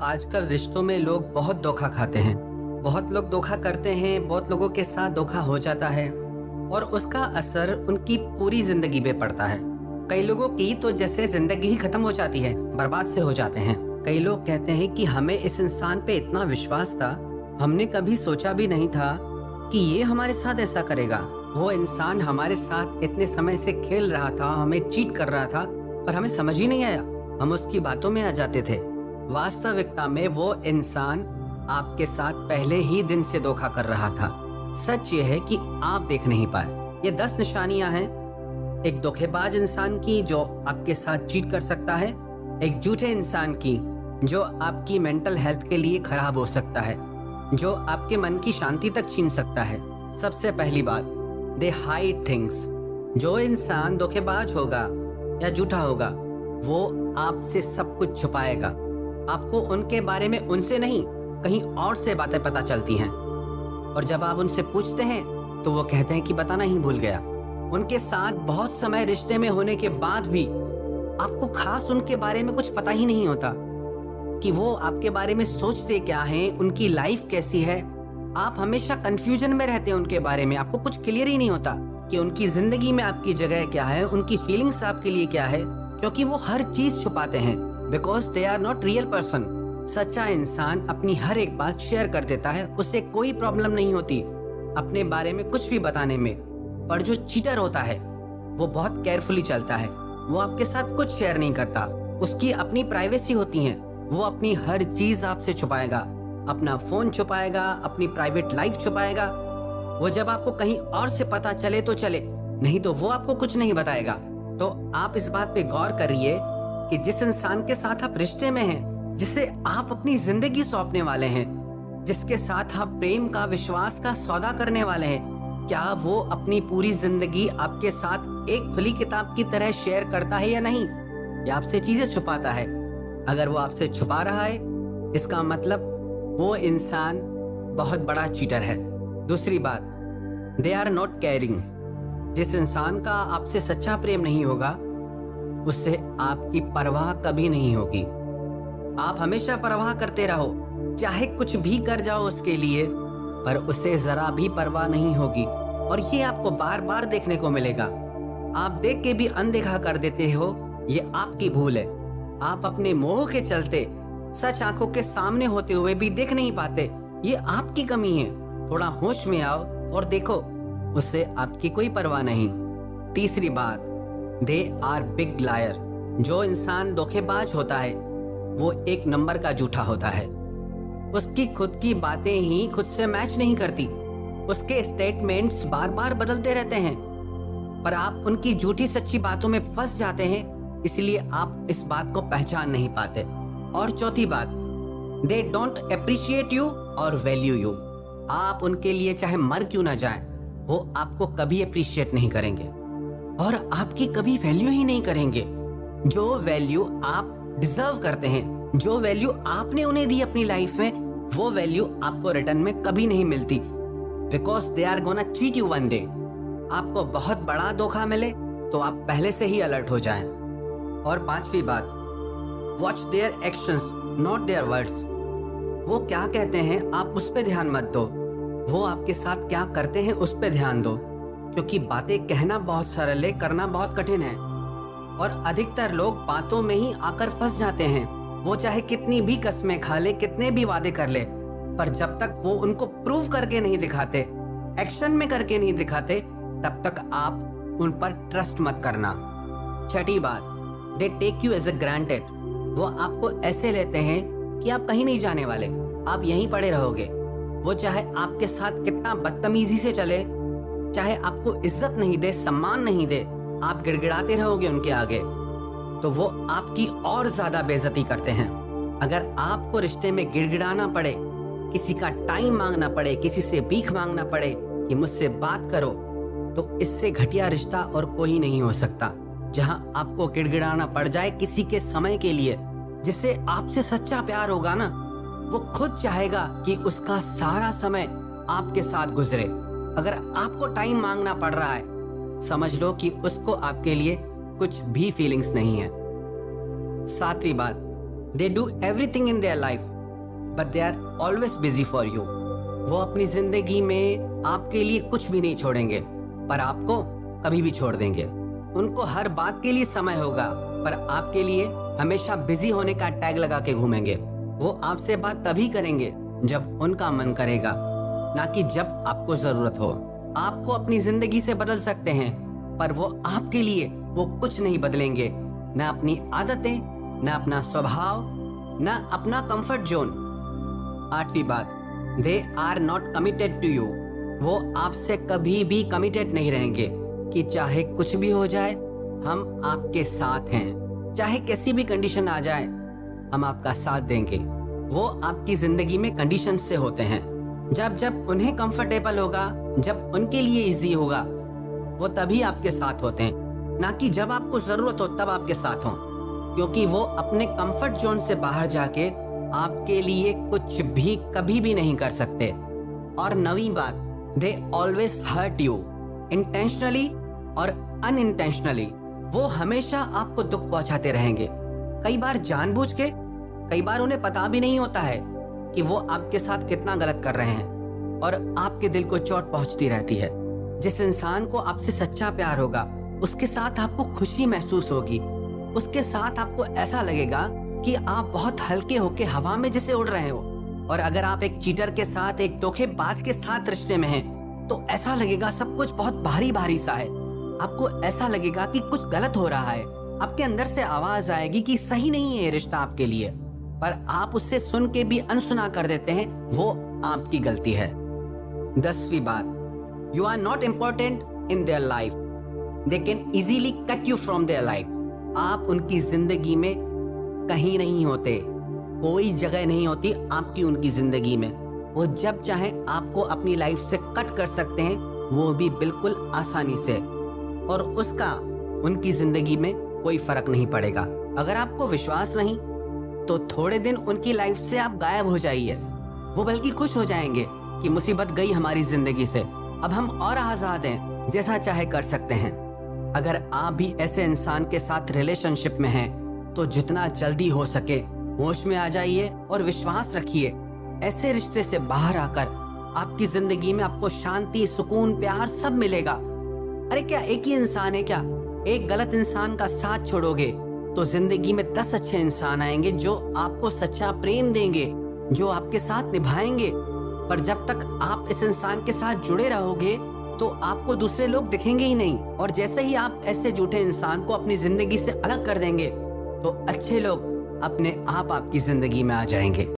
आजकल रिश्तों में लोग बहुत धोखा खाते हैं। बहुत लोग धोखा करते हैं, बहुत लोगों के साथ धोखा हो जाता है और उसका असर उनकी पूरी जिंदगी पे पड़ता है। कई लोगों की तो जैसे जिंदगी ही खत्म हो जाती है, बर्बाद से हो जाते हैं। कई लोग कहते हैं कि हमें इस इंसान पे इतना विश्वास था, हमने कभी सोचा भी नहीं था कि ये हमारे साथ ऐसा करेगा। वो इंसान हमारे साथ इतने समय से खेल रहा था, हमें चीट कर रहा था, पर हमें समझ ही नहीं आया। हम उसकी बातों में आ जाते थे। वास्तविकता में वो इंसान आपके साथ पहले ही दिन से धोखा कर रहा था। सच ये है कि आप देख नहीं पाए। ये 10 निशानियां हैं एक धोखेबाज इंसान की जो आपके साथ चीट कर सकता है, एक झूठे इंसान की जो आपकी मेंटल हेल्थ के लिए खराब हो सकता है, जो आपके मन की शांति तक छीन सकता है। सबसे पहली बात, दे हाइड थिंग्स। जो इंसान धोखेबाज होगा या झूठा होगा, वो आपसे सब कुछ छुपाएगा। आपको उनके बारे में उनसे नहीं, कहीं और से बातें पता चलती हैं और जब आप उनसे पूछते हैं तो वो कहते हैं कि बताना ही भूल गया। उनके साथ बहुत समय रिश्ते में होने के बाद भी आपको खास उनके बारे में कुछ पता ही नहीं होता कि वो आपके बारे में सोचते क्या हैं, उनकी लाइफ कैसी है। आप हमेशा कंफ्यूजन में रहते हैं उनके बारे में। आपको कुछ क्लियर ही नहीं होता कि उनकी जिंदगी में आपकी जगह क्या है, उनकी फीलिंग्स आपके लिए क्या है, क्योंकि वो हर चीज छुपाते हैं। Because they are not real person. सच्चा इंसान अपनी हर एक बात शेयर कर देता है, उसे कोई प्रॉब्लम नहीं होती अपने बारे में कुछ भी बताने में। पर जो चीटर होता है वो बहुत केयरफुली चलता है, वो आपके साथ कुछ शेयर नहीं करता। उसकी अपनी प्राइवेसी होती है, वो अपनी हर चीज आपसे छुपाएगा, अपना फोन छुपाएगा, अपनी प्राइवेट लाइफ छुपाएगा। वो जब आपको कहीं और से पता चले तो चले, नहीं तो वो आपको कुछ नहीं बताएगा। तो आप इस बात पे गौर करिए कि जिस इंसान के साथ आप रिश्ते में हैं, जिसे आप अपनी जिंदगी सौंपने वाले हैं, जिसके साथ आप प्रेम का, विश्वास का सौदा करने वाले हैं, क्या वो अपनी पूरी जिंदगी आपके साथ एक खुली किताब की तरह शेयर करता है या नहीं, या आपसे चीजें छुपाता है? अगर वो आपसे छुपा रहा है, इसका मतलब वो इंसान बहुत बड़ा चीटर है। दूसरी बात, दे आर नॉट केयरिंग। जिस इंसान का आपसे सच्चा प्रेम नहीं होगा, उससे आपकी परवाह कभी नहीं होगी। आप हमेशा परवाह करते रहो, चाहे कुछ भी कर जाओ उसके लिए, पर उसे जरा भी परवाह नहीं होगी और ये आपको बार बार देखने को मिलेगा। आप देख के भी अनदेखा कर देते हो, ये आपकी भूल है। आप अपने मोह के चलते सच आंखों के सामने होते हुए भी देख नहीं पाते, ये आपकी कमी है। थोड़ा होश में आओ और देखो, उससे आपकी कोई परवाह नहीं। तीसरी बात, दे आर बिग लायर। जो इंसान धोखेबाज होता है वो एक नंबर का झूठा होता है। उसकी खुद की बातें ही खुद से मैच नहीं करती, उसके स्टेटमेंट्स बार बार बदलते रहते हैं, पर आप उनकी झूठी सच्ची बातों में फंस जाते हैं, इसलिए आप इस बात को पहचान नहीं पाते। और चौथी बात, दे डोंट अप्रिशिएट यू और वैल्यू यू। आप उनके लिए चाहे मर क्यों ना जाएं, वो आपको कभी अप्रिशिएट नहीं करेंगे और आपकी कभी वैल्यू ही नहीं करेंगे। जो वैल्यू आप डिजर्व करते हैं, जो वैल्यू आपने उन्हें दी अपनी लाइफ में, वो वैल्यू आपको रिटर्न में कभी नहीं मिलती। Because they are gonna cheat you one day. आपको बहुत बड़ा धोखा मिले तो आप पहले से ही अलर्ट हो जाएं। और पांचवी बात, watch their actions not their words. वो क्या कहते हैं आप उस पर ध्यान मत दो, वो आपके साथ क्या करते हैं उस पर ध्यान दो, क्योंकि बातें कहना बहुत सरल है, करना बहुत कठिन है और अधिकतर लोग बातों में ही आकर फंस जाते हैं। वो चाहे कितनी भी कस्में खा ले, कितने भी वादे कर ले, पर जब तक वो उनको प्रूव करके नहीं दिखाते, एक्शन में करके नहीं दिखाते, तब तक आप उन पर ट्रस्ट मत करना। छठी बात, they take you as a granted. वो आपको ऐसे लेते हैं कि आप कहीं नहीं जाने वाले, आप यहीं पड़े रहोगे। वो चाहे आपके साथ कितना बदतमीजी से चले, चाहे आपको इज्जत नहीं दे, सम्मान नहीं दे, आप गिड़गिड़ाते रहोगे उनके आगे, तो वो आपकी और ज्यादा बेइज्जती करते हैं। अगर आपको रिश्ते में गिड़गिड़ाना पड़े, किसी का टाइम मांगना पड़े, किसी से भीख मांगना पड़े कि मुझसे बात करो, तो इससे घटिया रिश्ता और कोई नहीं हो सकता। जहां आपको गिड़गिड़ाना पड़ जाए किसी के समय के लिए, जिससे आपसे सच्चा प्यार होगा ना, वो खुद चाहेगा कि उसका सारा समय आपके साथ गुजरे। अगर आपको टाइम मांगना पड़ रहा है, समझ लो कि उसको आपके लिए कुछ भी फीलिंग्स नहीं है। सातवीं बात, they do everything in their life but they are always busy for you. वो अपनी जिंदगी में आपके लिए कुछ भी नहीं छोड़ेंगे पर आपको कभी भी छोड़ देंगे। उनको हर बात के लिए समय होगा पर आपके लिए हमेशा बिजी होने का टैग लगा के घूमेंगे। वो आपसे बात तभी करेंगे जब उनका मन करेगा, ना कि जब आपको जरूरत हो। आपको अपनी जिंदगी से बदल सकते हैं पर वो आपके लिए वो कुछ नहीं बदलेंगे, ना अपनी आदतें, ना अपना स्वभाव, ना अपना कंफर्ट जोन। 8वीं बात, they are not committed to you. वो आपसे कभी भी कमिटेड नहीं रहेंगे कि चाहे कुछ भी हो जाए हम आपके साथ हैं, चाहे कैसी भी कंडीशन आ जाए हम आपका साथ देंगे। वो आपकी जिंदगी में कंडीशन से होते हैं। जब जब उन्हें कंफर्टेबल होगा, जब उनके लिए इजी होगा, वो तभी आपके साथ होते हैं, ना कि जब आपको जरूरत हो तब आपके साथ हो। क्योंकि वो अपने कंफर्ट जोन से बाहर जाके आपके लिए कुछ भी कभी भी नहीं कर सकते। और 9वीं बात, they always hurt you intentionally और अनइंटेंशनली। वो हमेशा आपको दुख पहुंचाते रहेंगे, कई बार जानबूझ के, कई बार उन्हें पता भी नहीं होता है कि वो आपके साथ कितना गलत कर रहे हैं और आपके दिल को चोट पहुंचती रहती है। जिस इंसान को आपसे सच्चा प्यार होगा उसके साथ आपको खुशी महसूस होगी, उसके साथ आपको ऐसा लगेगा कि आप बहुत हल्के होके हवा में जैसे उड़ रहे हो। और अगर आप एक चीटर के साथ, एक धोखेबाज के साथ रिश्ते में हैं तो ऐसा लगेगा सब कुछ बहुत भारी भारी सा है। आपको ऐसा लगेगा कि कुछ गलत हो रहा है, आपके अंदर से आवाज आएगी कि सही नहीं है ये रिश्ता आपके लिए, पर आप उससे सुन के भी अनसुना कर देते हैं। वो आपकी गलती है। 10वीं बात, you are not important in their life, they can easily cut you from their life. आप उनकी जिंदगी में कहीं नहीं होते, कोई जगह नहीं होती आपकी उनकी जिंदगी में। वो जब चाहे आपको अपनी लाइफ से कट कर सकते हैं, वो भी बिल्कुल आसानी से, और उसका उनकी जिंदगी में कोई फर्क नहीं पड़ेगा। अगर आपको विश्वास नहीं तो थोड़े दिन उनकी लाइफ से आप गायब हो जाइए। वो बल्कि खुश हो जाएंगे कि मुसीबत गई हमारी जिंदगी से, अब हम और आजाद हैं, जैसा चाहे कर सकते हैं। अगर आप भी ऐसे इंसान के साथ रिलेशनशिप में हैं तो जितना जल्दी हो सके होश में आ जाइए और विश्वास रखिए। ऐसे रिश्ते से बाहर आकर आपकी जिंदगी में आपको शांति, सुकून, प्यार सब मिलेगा। अरे क्या एक ही इंसान है क्या? एक गलत इंसान का साथ छोड़ोगे तो जिंदगी में 10 अच्छे इंसान आएंगे जो आपको सच्चा प्रेम देंगे, जो आपके साथ निभाएंगे। पर जब तक आप इस इंसान के साथ जुड़े रहोगे तो आपको दूसरे लोग दिखेंगे ही नहीं, और जैसे ही आप ऐसे झूठे इंसान को अपनी जिंदगी से अलग कर देंगे तो अच्छे लोग अपने आप आपकी जिंदगी में आ जाएंगे।